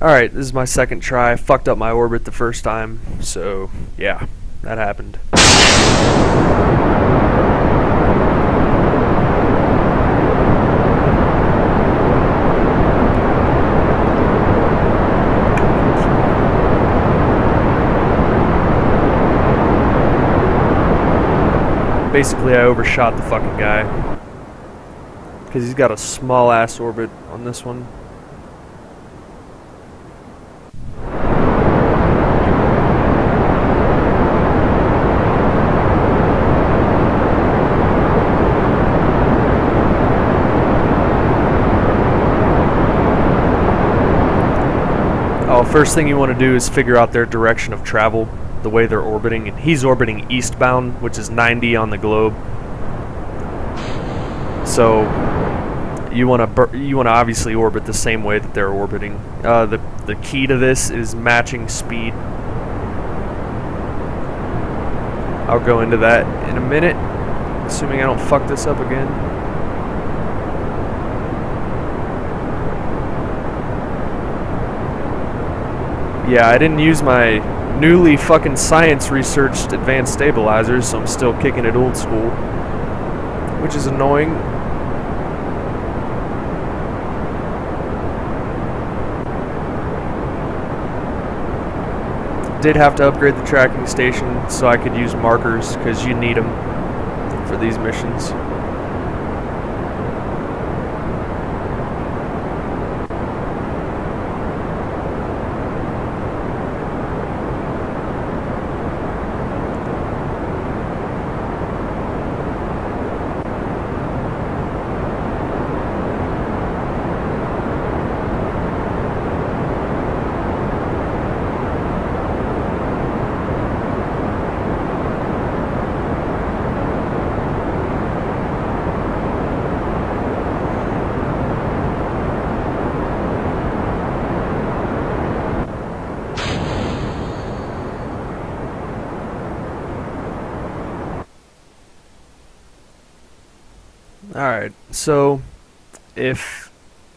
Alright, this is my second try. I fucked up my orbit the first time, so yeah, that happened. Basically, I overshot the fucking guy because he's got a small ass orbit on this one. Oh, first thing you want to do is figure out their direction of travel, the way they're orbiting, and he's orbiting eastbound, which is 90 on the globe. So you want to obviously orbit the same way that they're orbiting. The key to this is matching speed. I'll go into that in a minute, assuming I don't fuck this up again. Yeah, I didn't use my newly fucking science-researched advanced stabilizers, so I'm still kicking it old school, which is annoying. Did have to upgrade the tracking station so I could use markers, because you need them for these missions. Alright, so if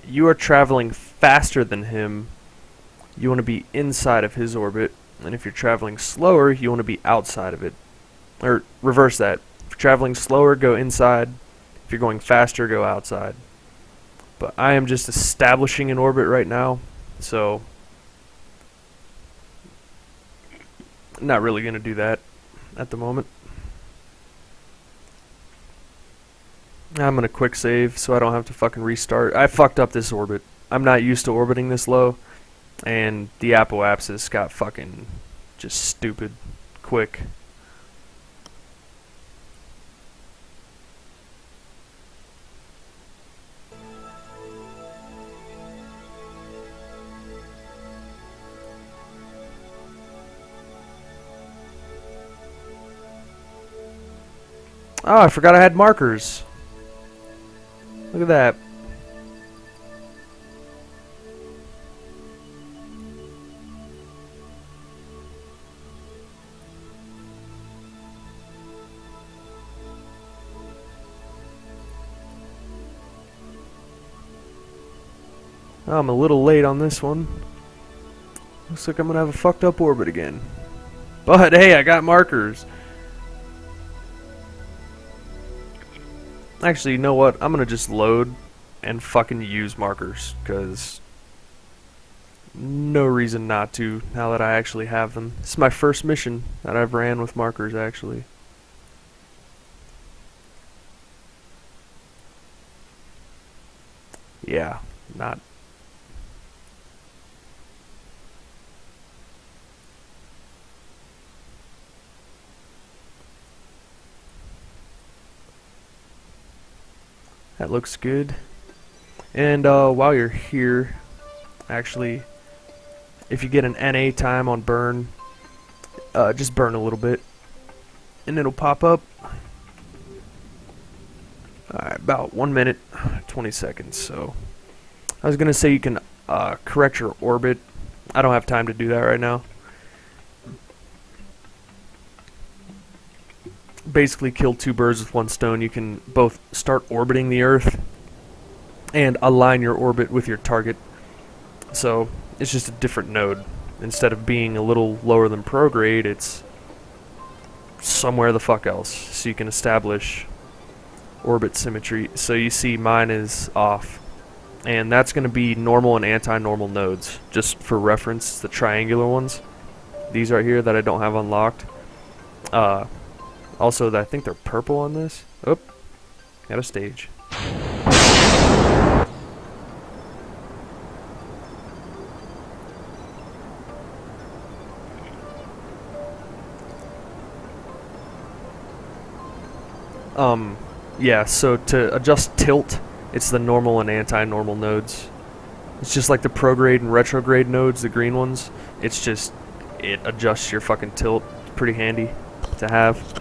you are traveling faster than him, you want to be inside of his orbit, and if you're traveling slower, you want to be outside of it. Or reverse that. If you're traveling slower, go inside. If you're going faster, go outside. But I am just establishing an orbit right now, so I'm not really going to do that at the moment. I'm going to quick save so I don't have to fucking restart. I fucked up this orbit. I'm not used to orbiting this low, and the apoapsis got fucking just stupid quick. Oh, I forgot I had markers. Look at that. Oh, I'm a little late on this one. Looks like I'm gonna have a fucked up orbit again. But hey, I got markers. Actually, you know what? I'm gonna just load and fucking use markers, because no reason not to now that I actually have them. This is my first mission that I've ran with markers, actually. Yeah, not. That looks good. And while you're here, actually, if you get an NA time on burn, just burn a little bit, and it'll pop up. Alright, about 1 minute, 20 seconds. So, I was gonna say you can correct your orbit. I don't have time to do that right now. Basically kill two birds with one stone. You can both start orbiting the Earth and align your orbit with your target. So It's just a different node. Instead of being a little lower than prograde, it's somewhere the fuck else. So you can establish orbit symmetry. So you see mine is off. And that's going to be normal and anti-normal nodes. Just for reference, the triangular ones. These right here that I don't have unlocked. Also, I think they're purple on this. Oh, got a stage. Yeah, so to adjust tilt, it's the normal and anti-normal nodes. It's just like the prograde and retrograde nodes, the green ones. It's just, it adjusts your fucking tilt. It's pretty handy to have.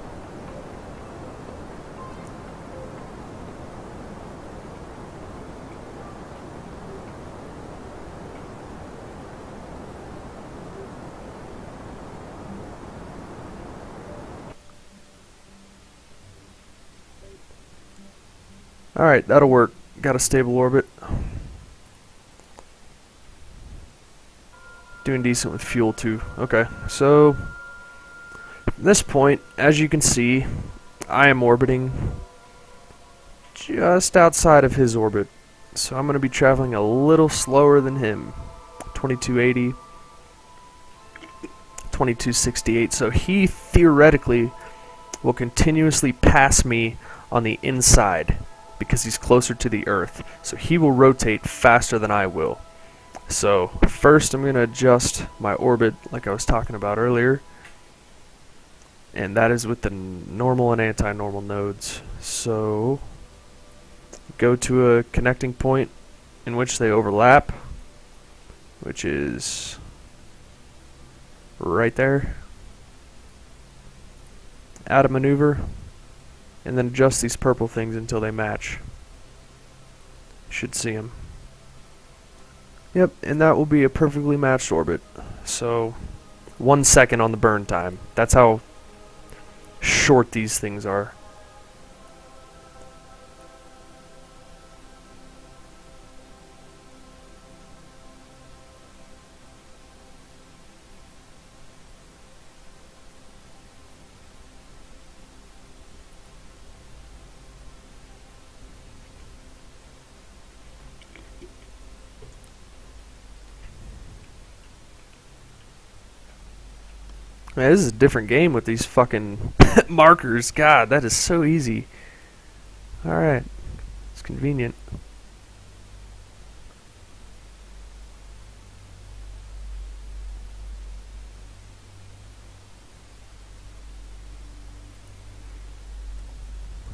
Alright, that'll work. Got a stable orbit. Doing decent with fuel too. Okay, so from this point, as you can see, I am orbiting just outside of his orbit. So I'm going to be traveling a little slower than him. 2280, 2268. So he theoretically will continuously pass me on the inside because he's closer to the Earth. So he will rotate faster than I will. So first I'm going to adjust my orbit like I was talking about earlier. And that is with the normal and anti-normal nodes. So go to a connecting point in which they overlap, which is right there. Add a maneuver, and then adjust these purple things until they match. Should see them. Yep, and that will be a perfectly matched orbit. So 1 second on the burn time. That's how short these things are. Man, this is a different game with these fucking markers. God, that is so easy. Alright. It's convenient.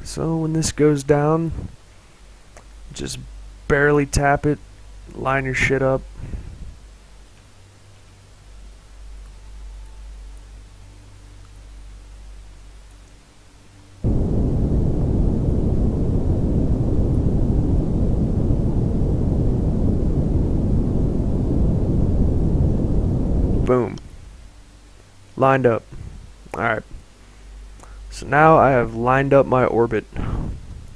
So when this goes down, just barely tap it, line your shit up. Boom. Lined up. Alright. So now I have lined up my orbit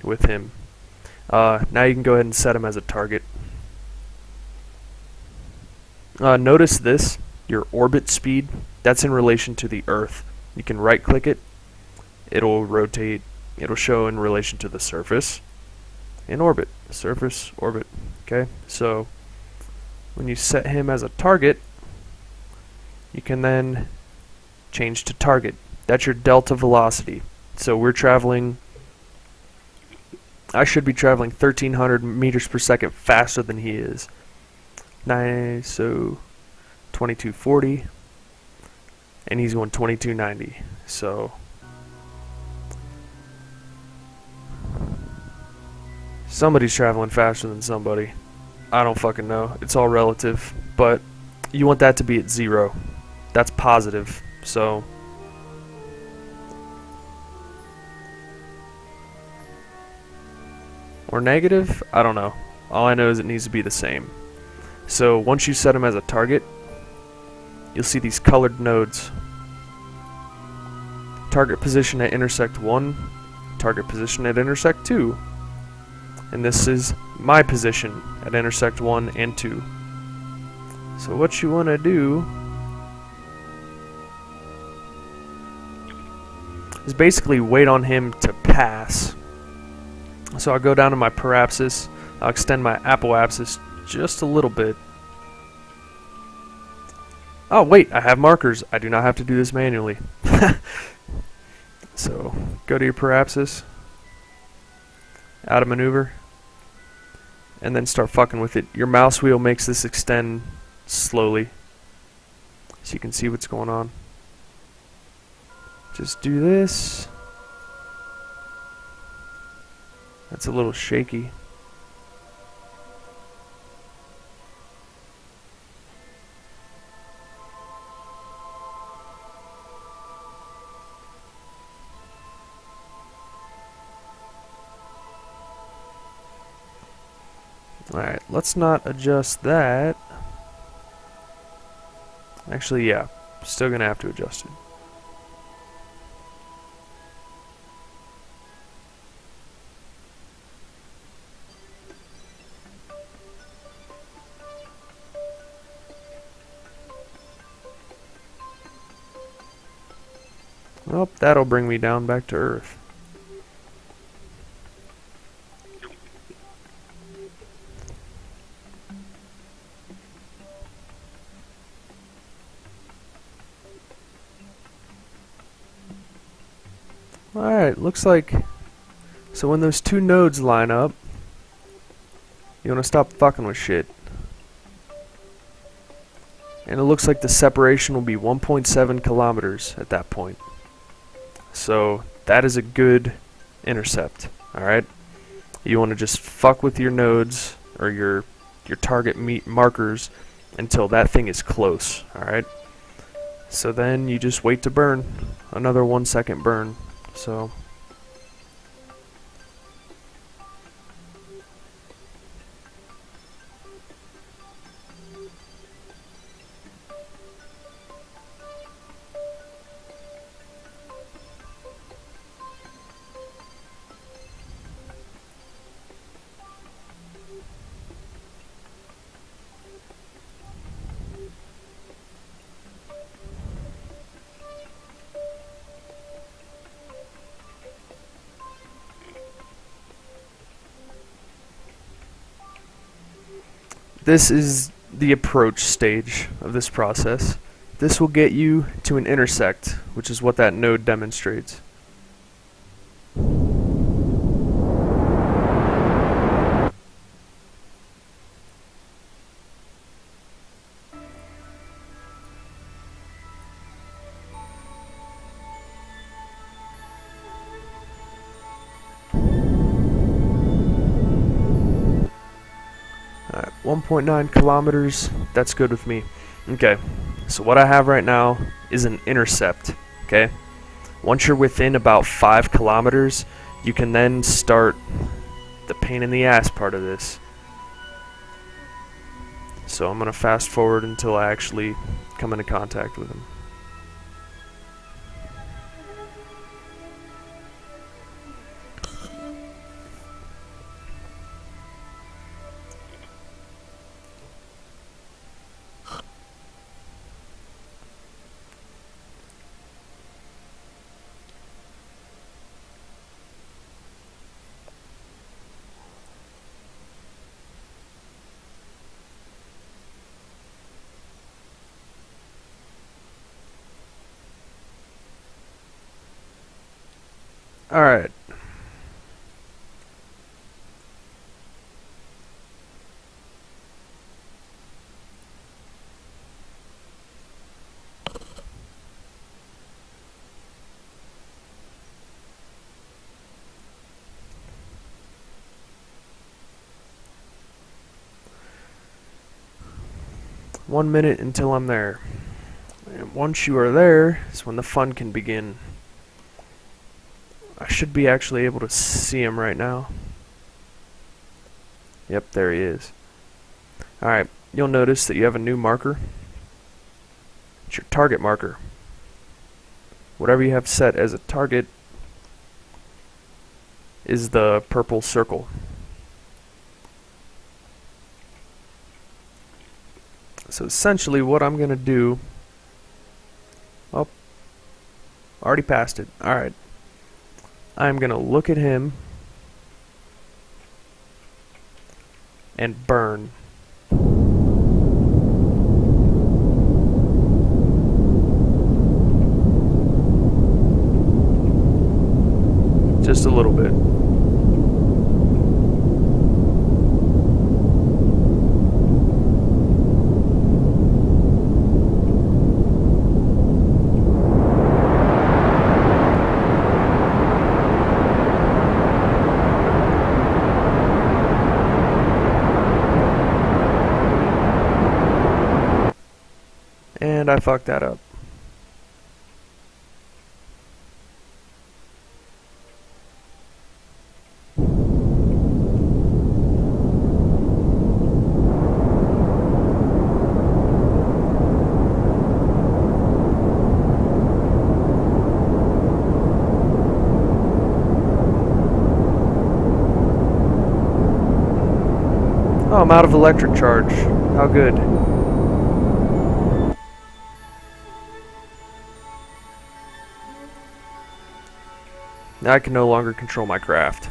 with him. Now you can go ahead and set him as a target. Notice this, your orbit speed, that's in relation to the Earth. You can right click it, it'll rotate, it'll show in relation to the surface. In orbit, surface, orbit. Okay, so when you set him as a target, you can then change to target. That's your delta velocity. So we're traveling, I should be traveling 1300 meters per second faster than he is. Nice, so 2240, and he's going 2290. So somebody's traveling faster than somebody. I don't fucking know. It's all relative, but you want that to be at 0. That's positive. So or negative? I don't know. All I know is it needs to be the same. So once you set them as a target, you'll see these colored nodes. Target position at intersect 1, target position at intersect 2. And this is my position at intersect 1 and 2. So what you want to do is basically wait on him to pass. So I'll go down to my parapsis. I'll extend my apoapsis just a little bit. Oh wait, I have markers. I do not have to do this manually. So go to your parapsis, out of maneuver, and then start fucking with it. Your mouse wheel makes this extend slowly, so you can see what's going on. Just do this. That's a little shaky. Alright, let's not adjust that. Actually, yeah, still gonna have to adjust it. Well, that'll bring me down back to Earth. Alright, looks like... So when those two nodes line up, you want to stop fucking with shit. And it looks like the separation will be 1.7 kilometers at that point. So that is a good intercept, alright? You want to just fuck with your nodes, or your target markers, until that thing is close, alright? So then you just wait to burn. Another 1 second burn. So... This is the approach stage of this process. This will get you to an intersect, which is what that node demonstrates. Alright, 1.9 kilometers, that's good with me. Okay, so what I have right now is an intercept, okay? Once you're within about 5 kilometers, you can then start the pain in the ass part of this. So I'm going to fast forward until I actually come into contact with him. Alright. One minute until I'm there. And once you are there is when the fun can begin. I should be actually able to see him right now. Yep, there he is. Alright, you'll notice that you have a new marker. It's your target marker. Whatever you have set as a target is the purple circle. So essentially what I'm going to do... Oh, already passed it. Alright. I'm going to look at him and burn. Just a little bit. And I fucked that up. Oh, I'm out of electric charge. How good. Now I can no longer control my craft.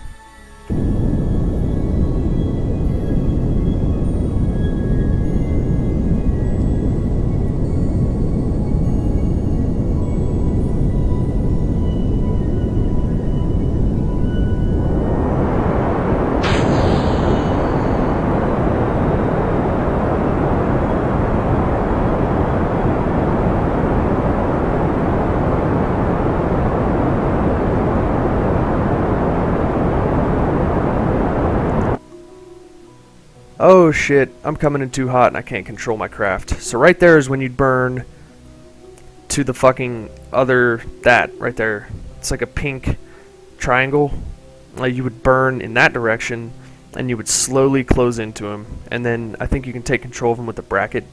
Oh shit, I'm coming in too hot and I can't control my craft. So right there is when you'd burn to the fucking other, that right there. It's like a pink triangle. You would burn in that direction and you would slowly close into him. And then I think you can take control of him with the bracket.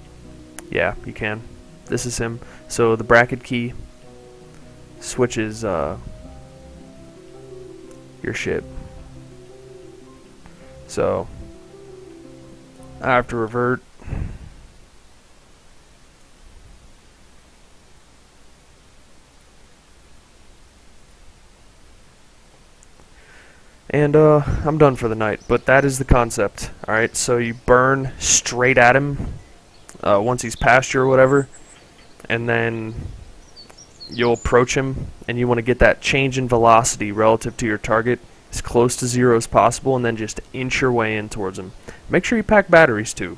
Yeah, you can. This is him. So the bracket key switches your ship. So I have to revert. And I'm done for the night, but that is the concept. Alright, so you burn straight at him once he's past you or whatever, and then you'll approach him, and you want to get that change in velocity relative to your target as close to 0 as possible, and then just inch your way in towards him. Make sure you pack batteries too.